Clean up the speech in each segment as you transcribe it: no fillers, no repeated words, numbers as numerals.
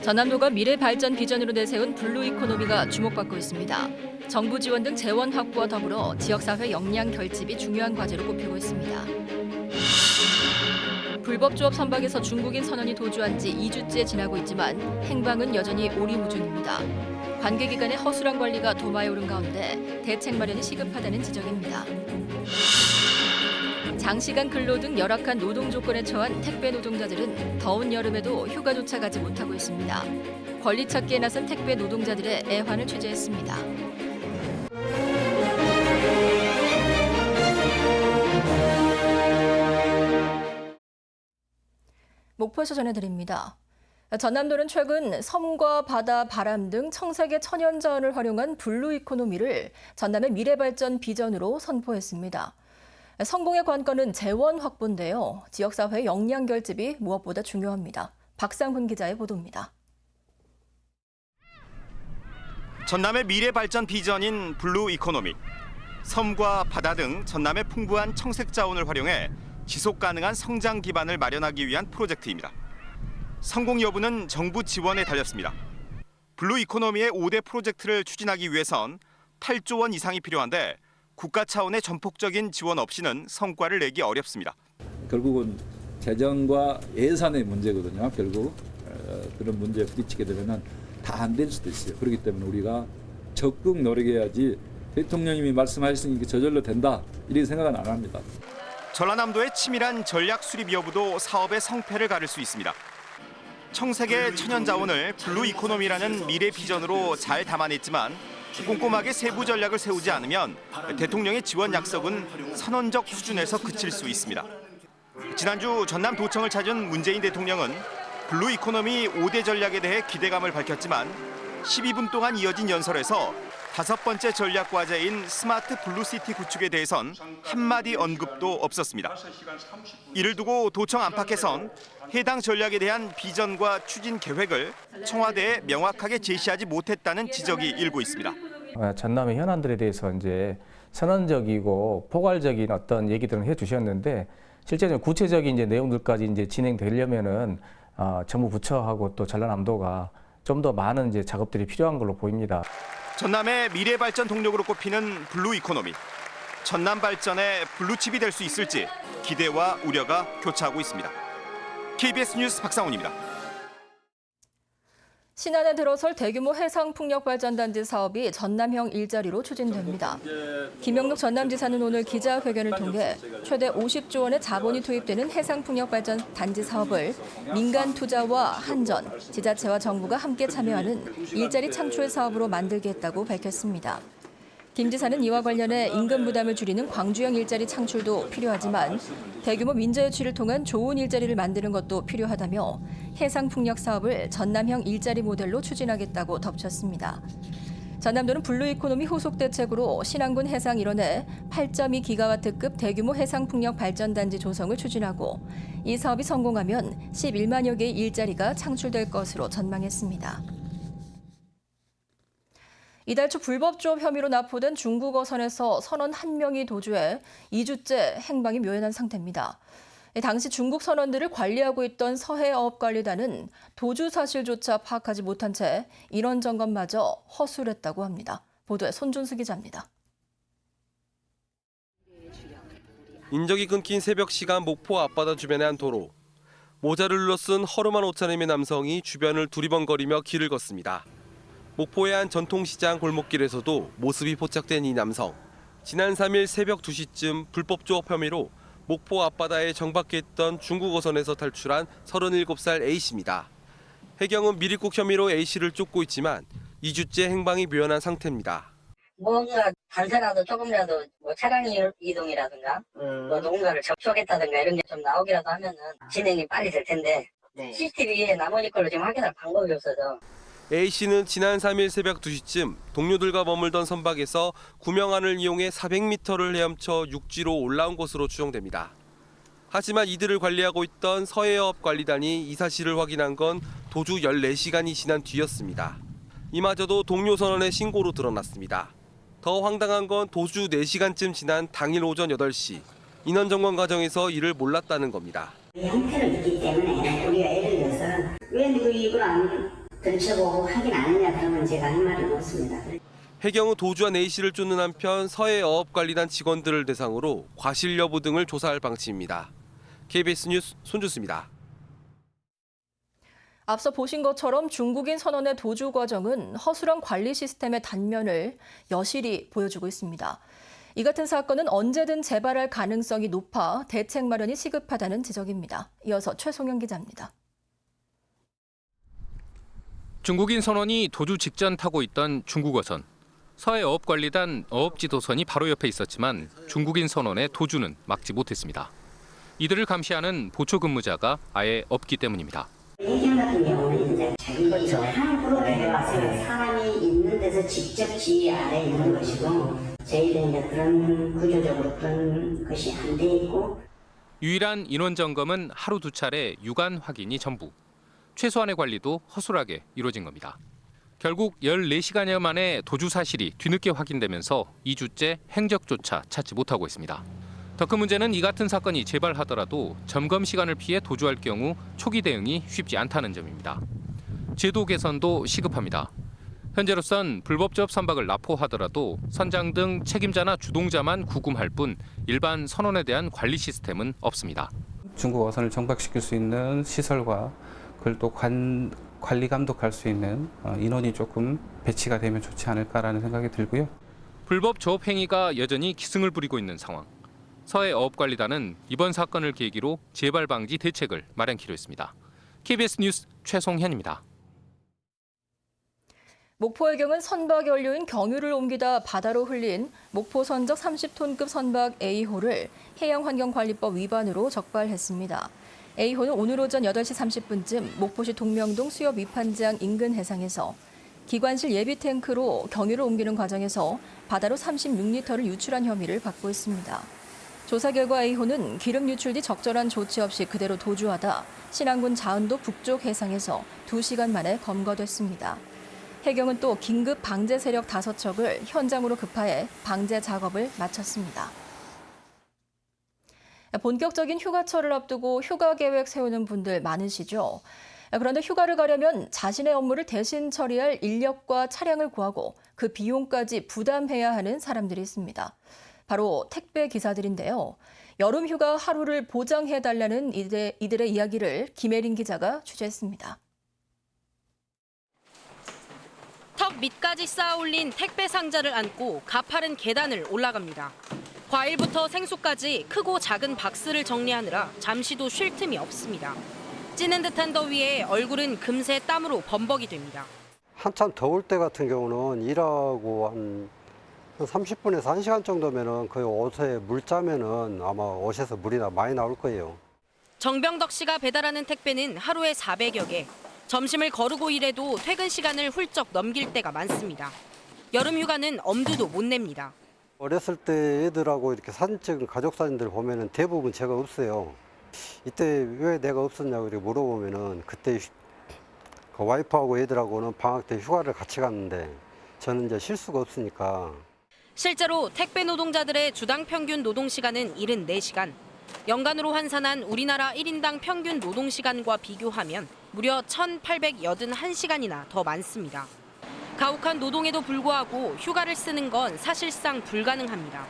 전남도가 미래 발전 비전으로 내세운 블루 이코노미가 주목받고 있습니다. 정부 지원 등 재원 확보와 더불어 지역사회 역량 결집이 중요한 과제로 꼽히고 있습니다. 불법 조업 선박에서 중국인 선원이 도주한 지 2주째 지나고 있지만 행방은 여전히 오리무중입니다. 관계기관의 허술한 관리가 도마에 오른 가운데 대책 마련이 시급하다는 지적입니다. 장시간 근로 등 열악한 노동 조건에 처한 택배 노동자들은 더운 여름에도 휴가조차 가지 못하고 있습니다. 권리 찾기에 나선 택배 노동자들의 애환을 취재했습니다. 목포에서 전해드립니다. 전남도는 최근 섬과 바다, 바람 등 청색의 천연자원을 활용한 블루 이코노미를 전남의 미래발전 비전으로 선포했습니다. 성공의 관건은 재원 확보인데요. 지역사회의 역량 결집이 무엇보다 중요합니다. 박상훈 기자의 보도입니다. 전남의 미래 발전 비전인 블루 이코노미. 섬과 바다 등 전남의 풍부한 청색 자원을 활용해 지속 가능한 성장 기반을 마련하기 위한 프로젝트입니다. 성공 여부는 정부 지원에 달렸습니다. 블루 이코노미의 5대 프로젝트를 추진하기 위해선 8조 원 이상이 필요한데 국가 차원의 전폭적인 지원 없이는 성과를 내기 어렵습니다. 결국은 재정과 예산의 문제거든요. 결국 그런 문제에 부딪히게 되면 다 안 될 수도 있어요. 그렇기 때문에 우리가 적극 노력해야지 대통령님이 말씀하셨으니까 저절로 된다 이런 생각은 안 합니다. 전라남도의 치밀한 전략 수립 여부도 사업의 성패를 가를 수 있습니다. 청색의 천연 자원을 블루 이코노미라는 미래 비전으로 잘 담아냈지만 꼼꼼하게 세부 전략을 세우지 않으면 대통령의 지원 약속은 선언적 수준에서 그칠 수 있습니다. 지난주 전남도청을 찾은 문재인 대통령은 블루 이코노미 5대 전략에 대해 기대감을 밝혔지만 12분 동안 이어진 연설에서 5번째 전략 과제인 스마트 블루시티 구축에 대해선 한마디 언급도 없었습니다. 이를 두고 도청 안팎에선 해당 전략에 대한 비전과 추진 계획을 청와대에 명확하게 제시하지 못했다는 지적이 일고 있습니다. 전남의 현안들에 대해서 이제 선언적이고 포괄적인 어떤 얘기들을 해주셨는데 실제로 구체적인 이제 내용들까지 이제 진행되려면은 정부 부처하고 또 전라남도가 좀 더 많은 이제 작업들이 필요한 걸로 보입니다. 전남의 미래 발전 동력으로 꼽히는 블루 이코노미. 전남 발전의 블루칩이 될 수 있을지 기대와 우려가 교차하고 있습니다. KBS 뉴스 박상훈입니다. 신안에 들어설 대규모 해상풍력발전단지 사업이 전남형 일자리로 추진됩니다. 김영록 전남지사는 오늘 기자회견을 통해 최대 50조 원의 자본이 투입되는 해상풍력발전단지 사업을 민간 투자와 한전, 지자체와 정부가 함께 참여하는 일자리 창출 사업으로 만들겠다고 밝혔습니다. 김 지사는 이와 관련해 임금 부담을 줄이는 광주형 일자리 창출도 필요하지만 대규모 민자유치를 통한 좋은 일자리를 만드는 것도 필요하다며 해상풍력 사업을 전남형 일자리 모델로 추진하겠다고 덧붙였습니다. 전남도는 블루 이코노미 후속 대책으로 신안군 해상 일원에 8.2기가와트급 대규모 해상풍력 발전단지 조성을 추진하고 이 사업이 성공하면 11만여 개의 일자리가 창출될 것으로 전망했습니다. 이달 초 불법 조업 혐의로 납포된 중국 어선에서 선원 1명이 도주해 2주째 행방이 묘연한 상태입니다. 당시 중국 선원들을 관리하고 있던 서해어업관리단은 도주 사실조차 파악하지 못한 채 인원 점검마저 허술했다고 합니다. 보도에 손준수 기자입니다. 인적이 끊긴 새벽 시간 목포 앞바다 주변의 한 도로. 모자를 눌러쓴 허름한 옷차림의 남성이 주변을 두리번거리며 길을 걷습니다. 목포의 한 전통시장 골목길에서도 모습이 포착된 이 남성. 지난 3일 새벽 2시쯤 불법 조업 혐의로 목포 앞바다에 정박해 있던 중국 어선에서 탈출한 37살 A씨입니다. 해경은 미리국 혐의로 A씨를 쫓고 있지만 2주째 행방이 묘연한 상태입니다. 뭔가 단서라도 조금이라도 차량 이동이라든가 누군가를 접촉했다든가 이런 게 좀 나오기라도 하면은 진행이 빨리 될 텐데 CCTV에 나머지 걸로 지금 확인할 방법이 없어서. A씨는 지난 3일 새벽 2시쯤 동료들과 머물던 선박에서 구명안을 이용해 400m를 헤엄쳐 육지로 올라온 것으로 추정됩니다. 하지만 이들을 관리하고 있던 서해어업 관리단이 이 사실을 확인한 건 도주 14시간이 지난 뒤였습니다. 이마저도 동료 선원의 신고로 드러났습니다. 더 황당한 건 도주 4시간쯤 지난 당일 오전 8시 인원 점검 과정에서 이를 몰랐다는 겁니다. 형태를 느끼기 때문에 우리가 예를 들어서 왜 이걸 안 들춰보고 하긴 안 했냐 그러면 제가 할 말은 없습니다. 해경은 도주한 A씨를 쫓는 한편 서해 어업관리단 직원들을 대상으로 과실 여부 등을 조사할 방침입니다. KBS 뉴스 손주수입니다. 앞서 보신 것처럼 중국인 선원의 도주 과정은 허술한 관리 시스템의 단면을 여실히 보여주고 있습니다. 이 같은 사건은 언제든 재발할 가능성이 높아 대책 마련이 시급하다는 지적입니다. 이어서 최송영 기자입니다. 중국인 선원이 도주 직전 타고 있던 중국어선. 서해어업관리단 어업지도선이 바로 옆에 있었지만 중국인 선원의 도주는 막지 못했습니다. 이들을 감시하는 보초 근무자가 아예 없기 때문입니다. 해경 같은 경우는 이제 자기 저 항구로 내려와서 사람이 있는 데서 직접 지휘 아래에 있는 것이고 저희는 이제 그런 구조적으로 그런 것이 안 돼 있고 유일한 인원 점검은 하루 2차례 유관 확인이 전부. 최소한의 관리도 허술하게 이루어진 겁니다. 결국 14시간여 만에 도주 사실이 뒤늦게 확인되면서 2주째 행적조차 찾지 못하고 있습니다. 더 큰 문제는 이 같은 사건이 재발하더라도 점검 시간을 피해 도주할 경우 초기 대응이 쉽지 않다는 점입니다. 제도 개선도 시급합니다. 현재로선 불법적 선박을 납포하더라도 선장 등 책임자나 주동자만 구금할 뿐 일반 선원에 대한 관리 시스템은 없습니다. 중국 어선을 정박시킬 수 있는 시설과 그걸 또 관리 감독할 수 있는 인원이 조금 배치가 되면 좋지 않을까라는 생각이 들고요. 불법 조업 행위가 여전히 기승을 부리고 있는 상황. 서해어업관리단은 이번 사건을 계기로 재발 방지 대책을 마련키로 했습니다. KBS 뉴스 최송현입니다. 목포해경은 선박 연료인 경유를 옮기다 바다로 흘린 목포 선적 30톤급 선박 A호를 해양환경관리법 위반으로 적발했습니다. A호는 오늘 오전 8시 30분쯤 목포시 동명동 수협 위판장 인근 해상에서 기관실 예비 탱크로 경유를 옮기는 과정에서 바다로 36리터를 유출한 혐의를 받고 있습니다. 조사 결과 A호는 기름 유출 뒤 적절한 조치 없이 그대로 도주하다 신안군 자은도 북쪽 해상에서 2시간 만에 검거됐습니다. 해경은 또 긴급 방제 세력 5척을 현장으로 급파해 방제 작업을 마쳤습니다. 본격적인 휴가철을 앞두고 휴가 계획 세우는 분들 많으시죠? 그런데 휴가를 가려면 자신의 업무를 대신 처리할 인력과 차량을 구하고 그 비용까지 부담해야 하는 사람들이 있습니다. 바로 택배 기사들인데요. 여름 휴가 하루를 보장해달라는 이들의 이야기를 김혜린 기자가 취재했습니다. 턱 밑까지 쌓아 올린 택배 상자를 안고 가파른 계단을 올라갑니다. 과일부터 생수까지 크고 작은 박스를 정리하느라 잠시도 쉴 틈이 없습니다. 찌는 듯한 더위에 얼굴은 금세 땀으로 범벅이 됩니다. 한참 더울 때 같은 경우는 일하고 한 30분에서 1시간 정도면은 그 옷에 물 짜면은 아마 옷에서 물이 많이 나올 거예요. 정병덕 씨가 배달하는 택배는 하루에 400여 개. 점심을 거르고 일해도 퇴근 시간을 훌쩍 넘길 때가 많습니다. 여름 휴가는 엄두도 못 냅니다. 어렸을 때 애들하고 이렇게 사진 찍은 가족 사진들 보면은 대부분 제가 없어요. 이때 왜 내가 없었냐고 이렇게 물어보면은 그때 그 와이프하고 애들하고는 방학 때 휴가를 같이 갔는데 저는 이제 쉴 수가 없으니까. 실제로 택배 노동자들의 주당 평균 노동 시간은 74시간. 연간으로 환산한 우리나라 1인당 평균 노동 시간과 비교하면 무려 1,881시간이나 더 많습니다. 가혹한 노동에도 불구하고 휴가를 쓰는 건 사실상 불가능합니다.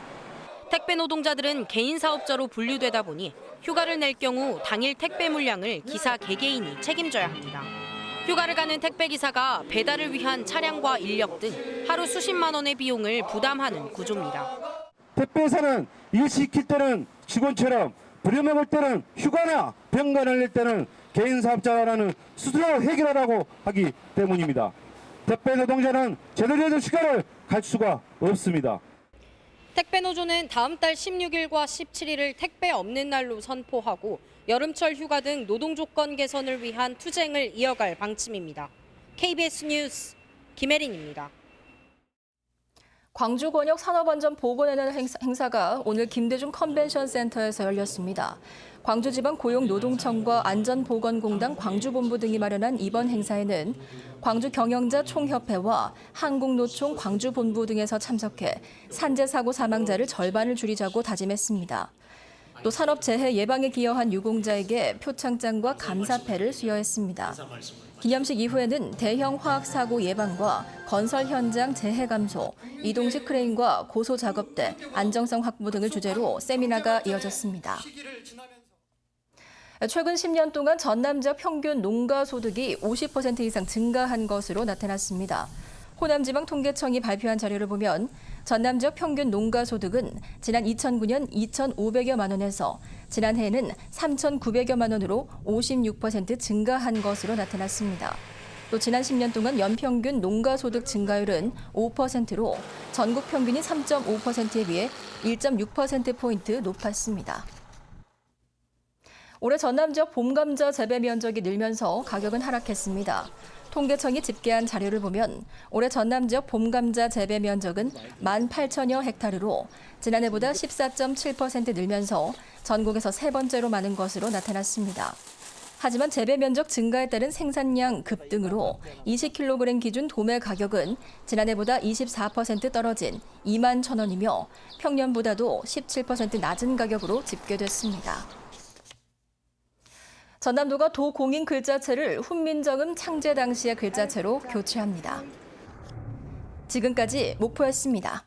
택배 노동자들은 개인 사업자로 분류되다 보니 휴가를 낼 경우 당일 택배 물량을 기사 개개인이 책임져야 합니다. 휴가를 가는 택배 기사가 배달을 위한 차량과 인력 등 하루 수십만 원의 비용을 부담하는 구조입니다. 택배사는 일 시킬 때는 직원처럼 부려먹을 때는 휴가나 병가 날릴 때는 개인 사업자라는 스스로 해결하라고 하기 때문입니다. 택배 노동자는 제대로 된 휴가를 갈 수가 없습니다. 택배 노조는 다음 달 16일과 17일을 택배 없는 날로 선포하고 여름철 휴가 등 노동 조건 개선을 위한 투쟁을 이어갈 방침입니다. KBS 뉴스 김혜린입니다. 광주 권역 산업안전보건회는 행사가 오늘 김대중 컨벤션 센터에서 열렸습니다. 광주지방고용노동청과 안전보건공단 광주본부 등이 마련한 이번 행사에는 광주경영자 총협회와 한국노총 광주본부 등에서 참석해 산재사고 사망자를 절반을 줄이자고 다짐했습니다. 또 산업재해 예방에 기여한 유공자에게 표창장과 감사패를 수여했습니다. 기념식 이후에는 대형 화학사고 예방과 건설 현장 재해 감소, 이동식 크레인과 고소 작업대, 안정성 확보 등을 주제로 세미나가 이어졌습니다. 최근 10년 동안 전남 지역 평균 농가 소득이 50% 이상 증가한 것으로 나타났습니다. 호남지방통계청이 발표한 자료를 보면 전남 지역 평균 농가 소득은 지난 2009년 2,500여만 원에서 지난해에는 3,900여만 원으로 56% 증가한 것으로 나타났습니다. 또 지난 10년 동안 연평균 농가 소득 증가율은 5%로 전국 평균이 3.5%에 비해 1.6%포인트 높았습니다. 올해 전남 지역 봄감자 재배 면적이 늘면서 가격은 하락했습니다. 통계청이 집계한 자료를 보면 올해 전남 지역 봄감자 재배 면적은 18,000여 헥타르로 지난해보다 14.7% 늘면서 전국에서 세 번째로 많은 것으로 나타났습니다. 하지만 재배 면적 증가에 따른 생산량 급등으로 20kg 기준 도매 가격은 지난해보다 24% 떨어진 21,000원이며 평년보다도 17% 낮은 가격으로 집계됐습니다. 전남도가 도공인 글자체를 훈민정음 창제 당시의 글자체로 교체합니다. 지금까지 목포였습니다.